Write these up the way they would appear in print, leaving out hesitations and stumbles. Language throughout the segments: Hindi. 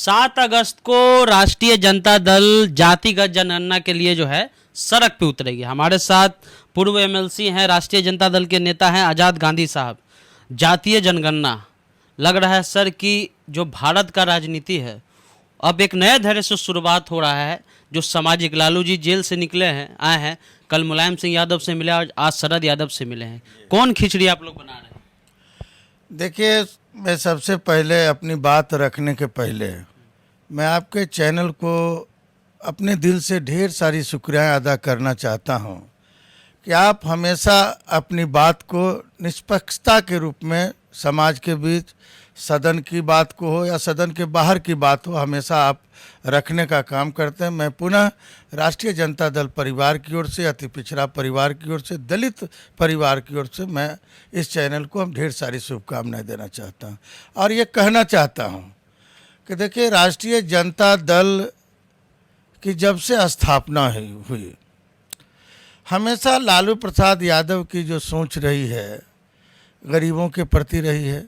7 अगस्त को राष्ट्रीय जनता दल जातिगत जनगणना के लिए जो है सड़क पे उतरेगी। हमारे साथ पूर्व एमएलसी हैं, राष्ट्रीय जनता दल के नेता हैं आज़ाद गांधी साहब। जातीय जनगणना लग रहा है सर कि जो भारत का राजनीति है अब एक नए धैर्य से शुरुआत हो रहा है। जो सामाजिक, लालू जी जेल से निकले हैं, आए हैं, कल मुलायम सिंह यादव से मिले और आज शरद यादव से मिले हैं। कौन खिचड़ी आप लोग बना रहे हैं? देखिए, मैं सबसे पहले अपनी बात रखने के पहले मैं आपके चैनल को अपने दिल से ढेर सारी शुक्रिया अदा करना चाहता हूं कि आप हमेशा अपनी बात को निष्पक्षता के रूप में समाज के बीच, सदन की बात को हो या सदन के बाहर की बात हो, हमेशा आप रखने का काम करते हैं। मैं पुनः राष्ट्रीय जनता दल परिवार की ओर से, अति पिछड़ा परिवार की ओर से, दलित परिवार की ओर से मैं इस चैनल को हम ढेर सारी शुभकामनाएं देना चाहता हूं और ये कहना चाहता हूं कि देखिए, राष्ट्रीय जनता दल की जब से स्थापना हुई हमेशा लालू प्रसाद यादव की जो सोच रही है गरीबों के प्रति रही है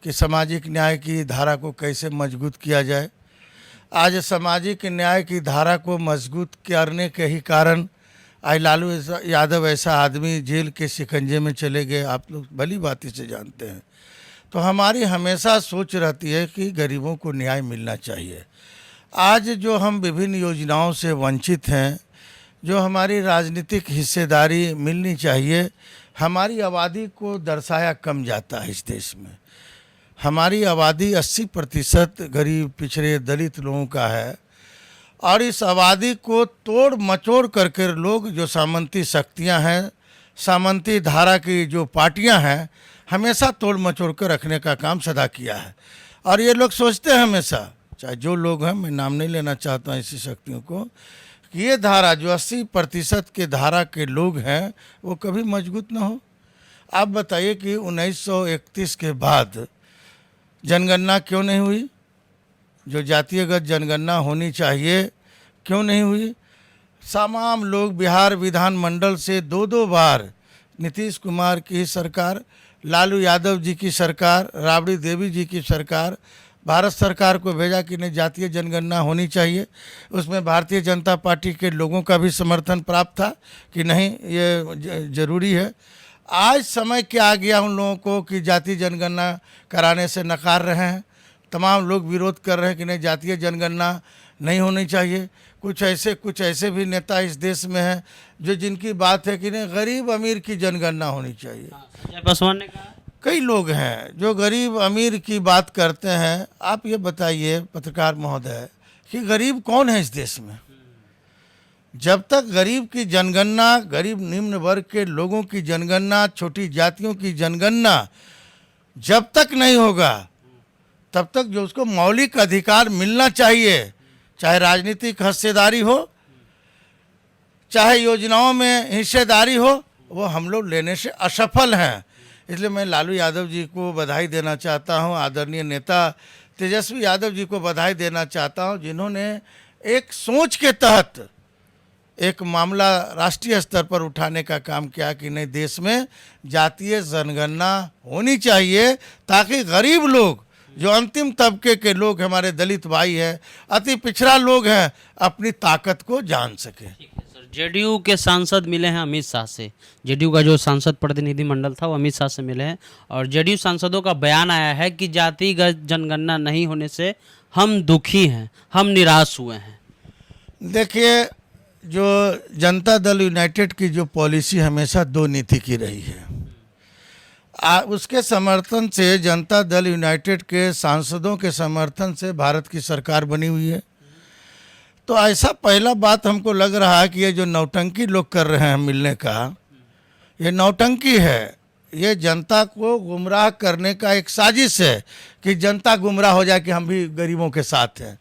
कि सामाजिक न्याय की धारा को कैसे मजबूत किया जाए। आज सामाजिक न्याय की धारा को मजबूत करने के ही कारण आज लालू यादव ऐसा आदमी जेल के शिकंजे में चले गए, आप लोग भली भांति से जानते हैं। तो हमारी हमेशा सोच रहती है कि गरीबों को न्याय मिलना चाहिए। आज जो हम विभिन्न योजनाओं से वंचित हैं, जो हमारी राजनीतिक हिस्सेदारी मिलनी चाहिए, हमारी आबादी को दर्शाया कम जाता है। इस देश में हमारी आबादी 80% गरीब, पिछड़े, दलित लोगों का है और इस आबादी को तोड़ मचोड़ करके लोग, जो सामंती शक्तियां हैं, सामंती धारा की जो पार्टियां हैं, हमेशा तोड़ मचोड़ कर रखने का काम सदा किया है। और ये लोग सोचते हैं हमेशा, चाहे जो लोग हैं, मैं नाम नहीं लेना चाहता हूँ ऐसी शक्तियों को, कि ये धारा जो 80% के धारा के लोग हैं वो कभी मजबूत ना हो। आप बताइए कि 1931 के बाद जनगणना क्यों नहीं हुई? जो जातीयगत जनगणना होनी चाहिए क्यों नहीं हुई? तमाम लोग बिहार विधानमंडल से 2-2 बार नीतीश कुमार की सरकार, लालू यादव जी की सरकार, राबड़ी देवी जी की सरकार, भारत सरकार को भेजा कि नहीं जातीय जनगणना होनी चाहिए। उसमें भारतीय जनता पार्टी के लोगों का भी समर्थन प्राप्त था कि नहीं ये ज़रूरी है। आज समय क्या आ गया उन लोगों को कि जातीय जनगणना कराने से नकार रहे हैं। तमाम लोग विरोध कर रहे हैं कि नहीं जातीय जनगणना नहीं होनी चाहिए। कुछ ऐसे भी नेता इस देश में हैं जो जिनकी बात है कि नहीं गरीब अमीर की जनगणना होनी चाहिए। संजय पासवान ने कहा, कई लोग हैं जो गरीब अमीर की बात करते हैं। आप ये बताइए पत्रकार महोदय कि गरीब कौन है इस देश में? जब तक गरीब की जनगणना, गरीब निम्न वर्ग के लोगों की जनगणना, छोटी जातियों की जनगणना जब तक नहीं होगा तब तक जो उसको मौलिक अधिकार मिलना चाहिए, चाहे राजनीतिक हिस्सेदारी हो, चाहे योजनाओं में हिस्सेदारी हो, वो हम लोग लेने से असफल हैं। इसलिए मैं लालू यादव जी को बधाई देना चाहता हूं, आदरणीय नेता तेजस्वी यादव जी को बधाई देना चाहता हूं, जिन्होंने एक सोच के तहत एक मामला राष्ट्रीय स्तर पर उठाने का काम किया कि नहीं देश में जातीय जनगणना होनी चाहिए ताकि गरीब लोग, जो अंतिम तबके के लोग, हमारे दलित भाई हैं, अति पिछड़ा लोग हैं, अपनी ताकत को जान सकें। जेडीयू के सांसद मिले हैं अमित शाह से। जेडीयू का जो सांसद प्रतिनिधि मंडल था वो अमित शाह से मिले हैं और जेडीयू सांसदों का बयान आया है कि जातिगत जनगणना नहीं होने से हम दुखी हैं, हम निराश हुए हैं। देखिए, जो जनता दल यूनाइटेड की जो पॉलिसी हमेशा 2 नीति की रही है, उसके समर्थन से, जनता दल यूनाइटेड के सांसदों के समर्थन से भारत की सरकार बनी हुई है। तो ऐसा पहला बात हमको लग रहा है कि ये जो नौटंकी लोग कर रहे हैं मिलने का, ये नौटंकी है। ये जनता को गुमराह करने का एक साजिश है कि जनता गुमराह हो जाए कि हम भी गरीबों के साथ हैं।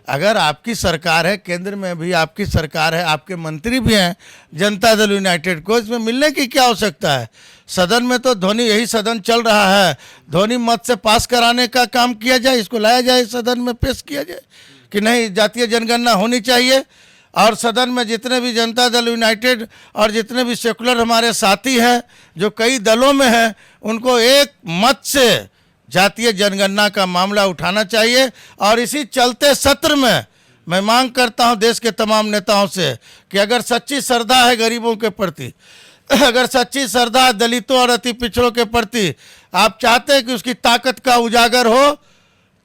अगर आपकी सरकार है, केंद्र में भी आपकी सरकार है, आपके मंत्री भी हैं जनता दल यूनाइटेड को, इसमें मिलने की क्या आवश्यकता है? सदन में तो ध्वनि, यही सदन चल रहा है, ध्वनि मत से पास कराने का काम किया जाए, इसको लाया जाए, सदन में पेश किया जाए कि नहीं जातीय जनगणना होनी चाहिए। और सदन में जितने भी जनता दल यूनाइटेड और जितने भी सेकुलर हमारे साथी हैं जो कई दलों में हैं, उनको एक मत से जातीय जनगणना का मामला उठाना चाहिए। और इसी चलते सत्र में मैं मांग करता हूं देश के तमाम नेताओं से कि अगर सच्ची श्रद्धा है गरीबों के प्रति, अगर सच्ची श्रद्धा है दलितों और अति पिछड़ों के प्रति, आप चाहते हैं कि उसकी ताकत का उजागर हो,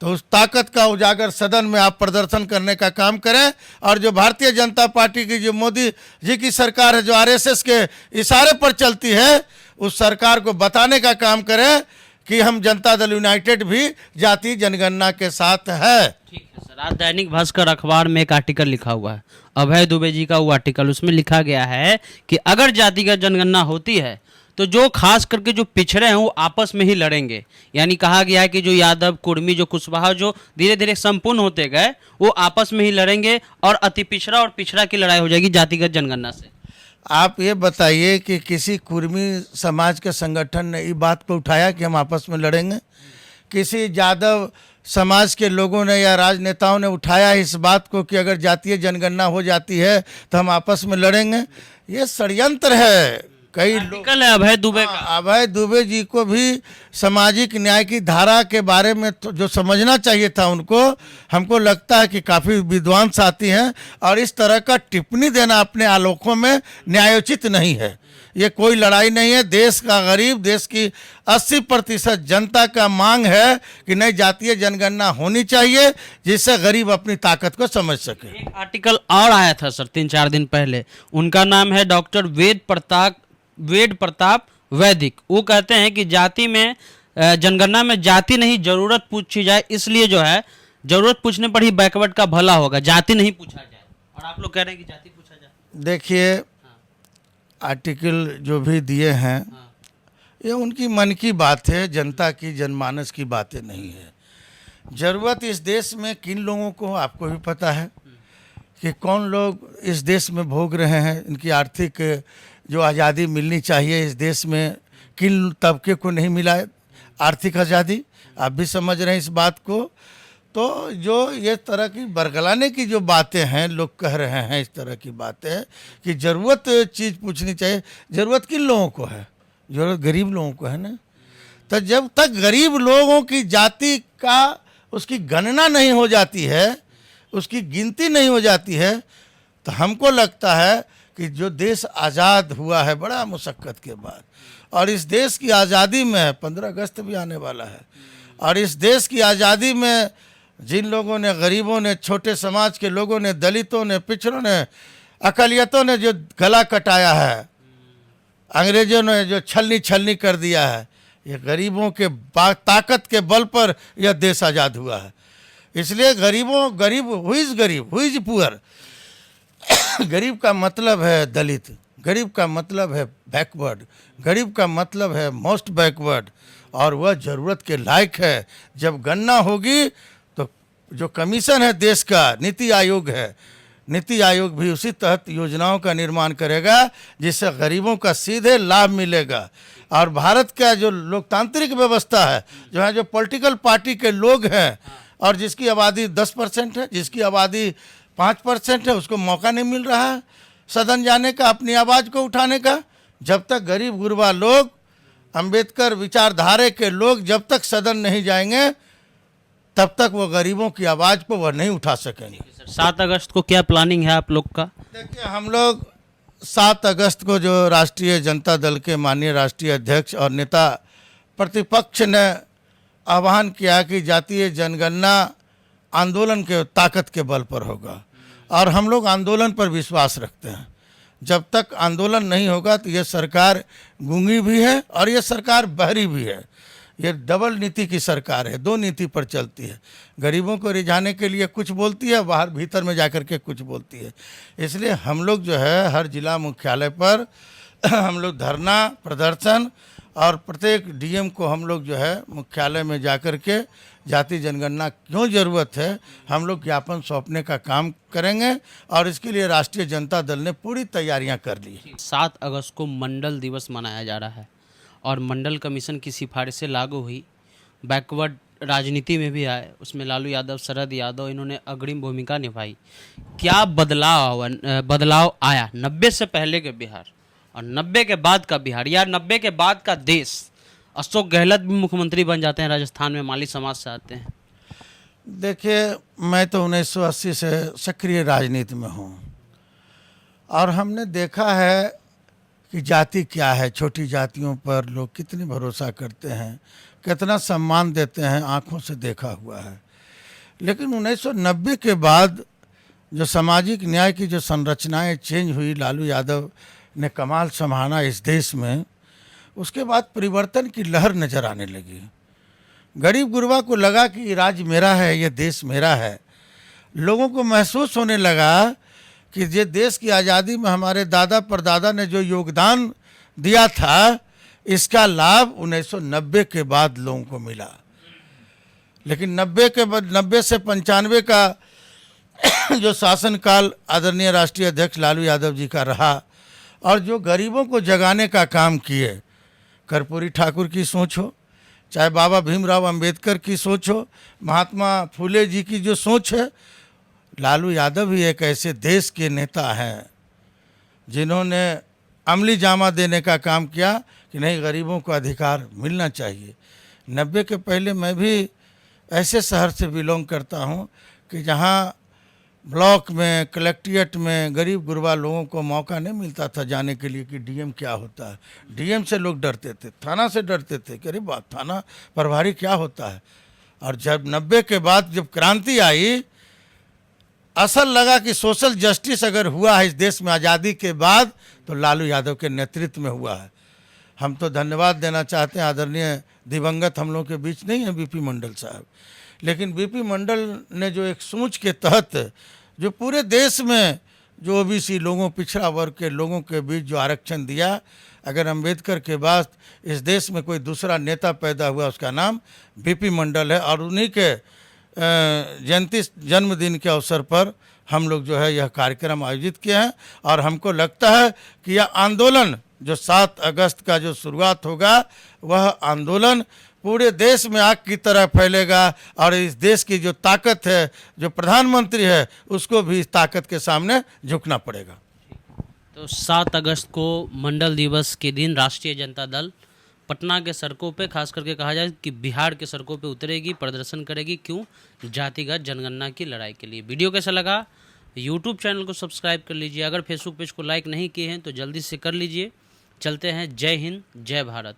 तो उस ताकत का उजागर सदन में आप प्रदर्शन करने का काम करें। और जो भारतीय जनता पार्टी की, जो मोदी जी की सरकार है, जो आरएसएस के इशारे पर चलती है, उस सरकार को बताने का काम करें कि हम जनता दल यूनाइटेड भी जातीय जनगणना के साथ है। ठीक है सर। आज दैनिक भास्कर अखबार में एक आर्टिकल लिखा हुआ है, अभय दुबे जी का वो आर्टिकल, उसमें लिखा गया है कि अगर जातिगत जनगणना होती है तो जो खास करके जो पिछड़े हैं वो आपस में ही लड़ेंगे। यानी कहा गया है कि जो यादव, कुर्मी, जो कुशवाहा, जो धीरे धीरे संपूर्ण होते गए, वो आपस में ही लड़ेंगे और अति पिछड़ा और पिछड़ा की लड़ाई हो जाएगी जातिगत जनगणना से। आप ये बताइए कि किसी कुर्मी समाज के संगठन ने इस बात को उठाया कि हम आपस में लड़ेंगे? किसी यादव समाज के लोगों ने या राजनेताओं ने उठाया इस बात को कि अगर जातीय जनगणना हो जाती है तो हम आपस में लड़ेंगे? ये षड्यंत्र है। कई लोग, आर्टिकल है अभय दुबे का। अभय दुबे जी को भी सामाजिक न्याय की धारा के बारे में तो जो समझना चाहिए था उनको, हमको लगता है कि काफ़ी विद्वान साथी हैं और इस तरह का टिप्पणी देना अपने आलोकों में न्यायोचित नहीं है। ये कोई लड़ाई नहीं है। देश का गरीब, देश की 80% जनता का मांग है कि नई जातीय जनगणना होनी चाहिए, जिससे गरीब अपनी ताकत को समझ सके। एक आर्टिकल और आया था सर 3-4 दिन पहले, उनका नाम है डॉक्टर वेद प्रताप वैदिक। वो कहते हैं कि जाति में, जनगणना में जाति नहीं जरूरत पूछी जाए, इसलिए जो है जरूरत पूछने पर ही बैकवर्ड का भला होगा, जाति नहीं पूछा जाए। और आप लोग कह रहे हैं कि जाति पूछा जाए। देखिए, आर्टिकल जो भी दिए हैं ये उनकी मन की बात है, जनता की, जनमानस की बातें नहीं है। जरूरत इस देश में किन लोगों को, आपको भी पता है कि कौन लोग इस देश में भोग रहे हैं। इनकी आर्थिक जो आज़ादी मिलनी चाहिए इस देश में, किन तबके को नहीं मिला आर्थिक आज़ादी, आप भी समझ रहे हैं इस बात को। तो जो ये तरह की बरगलाने की जो बातें हैं, लोग कह रहे हैं इस तरह की बातें कि ज़रूरत चीज़ पूछनी चाहिए, ज़रूरत किन लोगों को है? ज़रूरत गरीब लोगों को है ना। तो जब तक गरीब लोगों की जाति का उसकी गणना नहीं हो जाती है, उसकी गिनती नहीं हो जाती है, तो हमको लगता है कि जो देश आज़ाद हुआ है बड़ा मुशक्क़त के बाद, और इस देश की आज़ादी में 15 अगस्त भी आने वाला है, और इस देश की आज़ादी में जिन लोगों ने, गरीबों ने, छोटे समाज के लोगों ने, दलितों ने, पिछड़ों ने, अकलियतों ने जो गला कटाया है, अंग्रेजों ने जो छलनी कर दिया है, ये गरीबों के ताकत के बल पर यह देश आज़ाद हुआ है। इसलिए गरीब हु इज़ पुअर। गरीब का मतलब है दलित, गरीब का मतलब है बैकवर्ड, गरीब का मतलब है मोस्ट बैकवर्ड, और वह ज़रूरत के लायक है। जब गणना होगी तो जो कमीशन है देश का, नीति आयोग है, नीति आयोग भी उसी तहत योजनाओं का निर्माण करेगा जिससे गरीबों का सीधे लाभ मिलेगा। और भारत का जो लोकतांत्रिक व्यवस्था है, जो है, जो पॉलिटिकल पार्टी के लोग हैं और जिसकी आबादी 10% है, जिसकी आबादी 5% है, उसको मौका नहीं मिल रहा है सदन जाने का, अपनी आवाज़ को उठाने का। जब तक गरीब गुरबा लोग, अंबेडकर विचारधारे के लोग जब तक सदन नहीं जाएंगे, तब तक वो गरीबों की आवाज़ को वह नहीं उठा सकेंगे। 7 अगस्त को क्या प्लानिंग है आप लोग का? देखिए, हम लोग 7 अगस्त को जो राष्ट्रीय जनता दल के माननीय राष्ट्रीय अध्यक्ष और नेता प्रतिपक्ष ने आह्वान किया कि जातीय जनगणना आंदोलन के ताकत के बल पर होगा, और हम लोग आंदोलन पर विश्वास रखते हैं। जब तक आंदोलन नहीं होगा तो ये सरकार गूंगी भी है और ये सरकार बहरी भी है। ये डबल नीति की सरकार है, 2 नीति पर चलती है। गरीबों को रिझाने के लिए कुछ बोलती है, बाहर भीतर में जाकर के कुछ बोलती है। इसलिए हम लोग जो है हर जिला मुख्यालय पर हम लोग धरना प्रदर्शन, और प्रत्येक डीएम को हम लोग जो है मुख्यालय में जाकर के जाति जनगणना क्यों ज़रूरत है, हम लोग ज्ञापन सौंपने का काम करेंगे, और इसके लिए राष्ट्रीय जनता दल ने पूरी तैयारियां कर ली। 7 अगस्त को मंडल दिवस मनाया जा रहा है और मंडल कमीशन की सिफारिशें लागू हुई, बैकवर्ड राजनीति में भी आए, उसमें लालू यादव, शरद यादव, इन्होंने अग्रिम भूमिका निभाई। क्या बदलाव आया 90 से पहले के बिहार और 90 के बाद का बिहार, या 90 के बाद का देश? अशोक गहलोत भी मुख्यमंत्री बन जाते हैं राजस्थान में, माली समाज से आते हैं। देखिए, मैं तो 1980 से सक्रिय राजनीति में हूँ और हमने देखा है कि जाति क्या है, छोटी जातियों पर लोग कितनी भरोसा करते हैं, कितना सम्मान देते हैं, आंखों से देखा हुआ है। लेकिन 1990 के बाद जो सामाजिक न्याय की जो संरचनाएं चेंज हुई, लालू यादव ने कमाल संभाला इस देश में, उसके बाद परिवर्तन की लहर नजर आने लगी। गरीब गुरबा को लगा कि ये राज्य मेरा है, ये देश मेरा है। लोगों को महसूस होने लगा कि ये देश की आज़ादी में हमारे दादा परदादा ने जो योगदान दिया था, इसका लाभ 1990 के बाद लोगों को मिला। लेकिन 90 से 95 का जो शासनकाल आदरणीय राष्ट्रीय अध्यक्ष लालू यादव जी का रहा और जो गरीबों को जगाने का काम किए, कर्पूरी ठाकुर की सोच हो, चाहे बाबा भीमराव अंबेडकर की सोच हो, महात्मा फुले जी की जो सोच है, लालू यादव भी एक ऐसे देश के नेता हैं जिन्होंने अमली जामा देने का काम किया कि नहीं, गरीबों को अधिकार मिलना चाहिए। 90 के पहले मैं भी ऐसे शहर से बिलोंग करता हूं कि जहां ब्लॉक में, कलेक्ट्रेट में गरीब गुरबा लोगों को मौका नहीं मिलता था जाने के लिए कि डीएम क्या होता है। डीएम से लोग डरते थे, थाना से डरते थे कि अरे बात, थाना प्रभारी क्या होता है। और जब 90 के बाद जब क्रांति आई, असल लगा कि सोशल जस्टिस अगर हुआ है इस देश में आज़ादी के बाद, तो लालू यादव के नेतृत्व में हुआ है। हम तो धन्यवाद देना चाहते हैं, आदरणीय दिवंगत हम लोग के बीच नहीं है बीपी मंडल साहब, लेकिन बीपी मंडल ने जो एक सोच के तहत जो पूरे देश में जो ओबीसी लोगों, पिछड़ा वर्ग के लोगों के बीच जो आरक्षण दिया, अगर अंबेडकर के बाद इस देश में कोई दूसरा नेता पैदा हुआ, उसका नाम बीपी मंडल है। और उन्हीं के जयंती जन्मदिन के अवसर पर हम लोग जो है यह कार्यक्रम आयोजित किए हैं। और हमको लगता है कि यह आंदोलन जो 7 अगस्त का जो शुरुआत होगा, वह आंदोलन पूरे देश में आग की तरह फैलेगा और इस देश की जो ताकत है, जो प्रधानमंत्री है, उसको भी इस ताकत के सामने झुकना पड़ेगा। तो 7 अगस्त को मंडल दिवस के दिन राष्ट्रीय जनता दल पटना के सड़कों पे, खास करके कहा जाए कि बिहार के सड़कों पे उतरेगी, प्रदर्शन करेगी। क्यों? जातिगत जनगणना की लड़ाई के लिए। वीडियो कैसा लगा? यूट्यूब चैनल को सब्सक्राइब कर लीजिए। अगर फेसबुक पेज को लाइक नहीं किए हैं तो जल्दी से कर लीजिए। चलते हैं। जय हिंद, जय भारत।